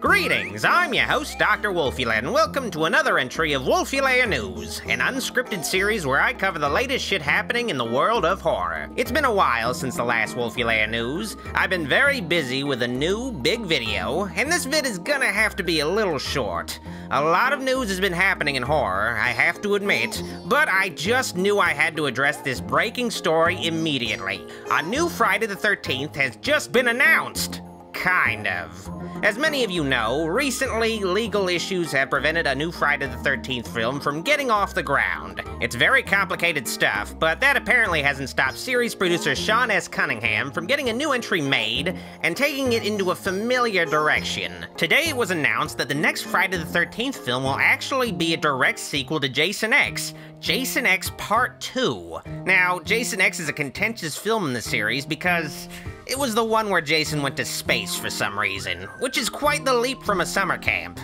Greetings, I'm your host, Dr. Wolfula, and welcome to another entry of Wolfula News, an unscripted series where I cover the latest shit happening in the world of horror. It's been a while since the last Wolfula News. I've been very busy with a new, big video, and this vid is gonna have to be a little short. A lot of news has been happening in horror, I have to admit, but I just knew I had to address this breaking story immediately. A new Friday the 13th has just been announced. Kind of. As many of you know, recently, legal issues have prevented a new Friday the 13th film from getting off the ground. It's very complicated stuff, but that apparently hasn't stopped series producer Sean S. Cunningham from getting a new entry made and taking it into a familiar direction. Today it was announced that the next Friday the 13th film will actually be a direct sequel to Jason X, Jason X Part 2. Now, Jason X is a contentious film in the series because it was the one where Jason went to space for some reason, which is quite the leap from a summer camp.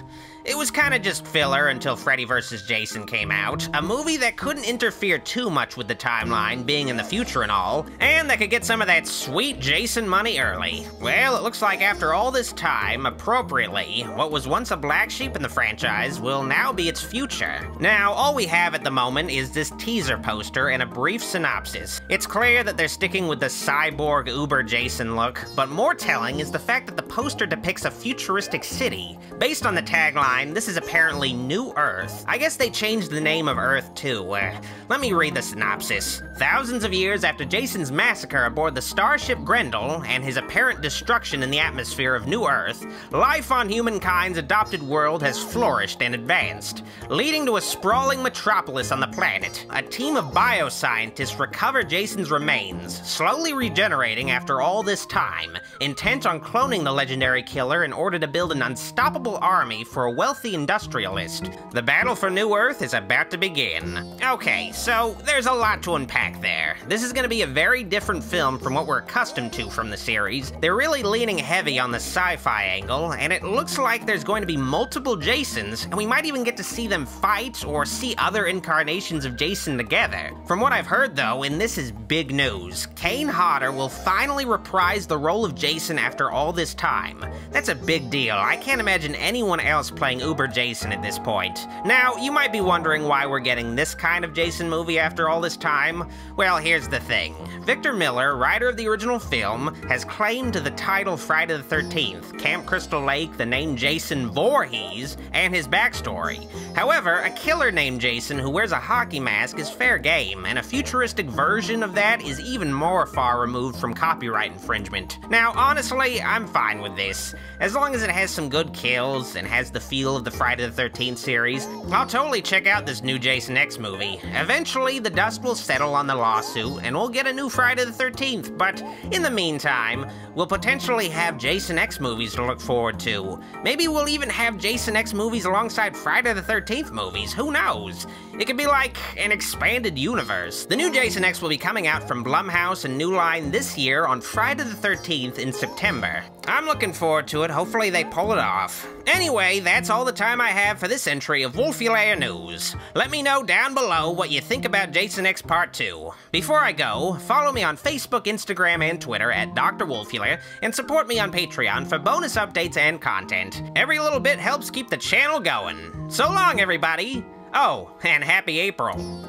It was kinda just filler until Freddy vs. Jason came out, a movie that couldn't interfere too much with the timeline, being in the future and all, and that could get some of that sweet Jason money early. Well, it looks like after all this time, appropriately, what was once a black sheep in the franchise will now be its future. Now, all we have at the moment is this teaser poster and a brief synopsis. It's clear that they're sticking with the cyborg Uber Jason look, but more telling is the fact that the poster depicts a futuristic city. Based on the tagline, this is apparently New Earth. I guess they changed the name of Earth too. Let me read the synopsis. Thousands of years after Jason's massacre aboard the starship Grendel and his apparent destruction in the atmosphere of New Earth, life on humankind's adopted world has flourished and advanced, leading to a sprawling metropolis on the planet. A team of bioscientists recover Jason's remains, slowly regenerating after all this time, intent on cloning the legendary killer in order to build an unstoppable army for a wealthy industrialist. The battle for New Earth is about to begin. Okay, so there's a lot to unpack there. This is gonna be a very different film from what we're accustomed to from the series. They're really leaning heavy on the sci-fi angle, and it looks like there's going to be multiple Jasons, and we might even get to see them fight or see other incarnations of Jason together. From what I've heard though, and this is big news, Kane Hodder will finally reprise the role of Jason after all this time. That's a big deal. I can't imagine anyone else playing Uber Jason at this point. Now, you might be wondering why we're getting this kind of Jason movie after all this time. Well, here's the thing. Victor Miller, writer of the original film, has claimed the title Friday the 13th, Camp Crystal Lake, the name Jason Voorhees, and his backstory. However, a killer named Jason who wears a hockey mask is fair game, and a futuristic version of that is even more far removed from copyright infringement. Now, honestly, I'm fine with this. As long as it has some good kills and has the feel of the Friday the 13th series, I'll totally check out this new Jason X movie. Eventually, the dust will settle on the lawsuit, and we'll get a new Friday the 13th, but in the meantime, we'll potentially have Jason X movies to look forward to. Maybe we'll even have Jason X movies alongside Friday the 13th movies, who knows? It could be like an expanded universe. The new Jason X will be coming out from Blumhouse and New Line this year on Friday the 13th in September. I'm looking forward to it, hopefully they pull it off. Anyway, that's all the time I have for this entry of Wolfula News. Let me know down below what you think about Jason X Part 2. Before I go, follow me on Facebook, Instagram, and Twitter at Dr. Wolfula, and support me on Patreon for bonus updates and content. Every little bit helps keep the channel going. So long, everybody! Oh, and happy April.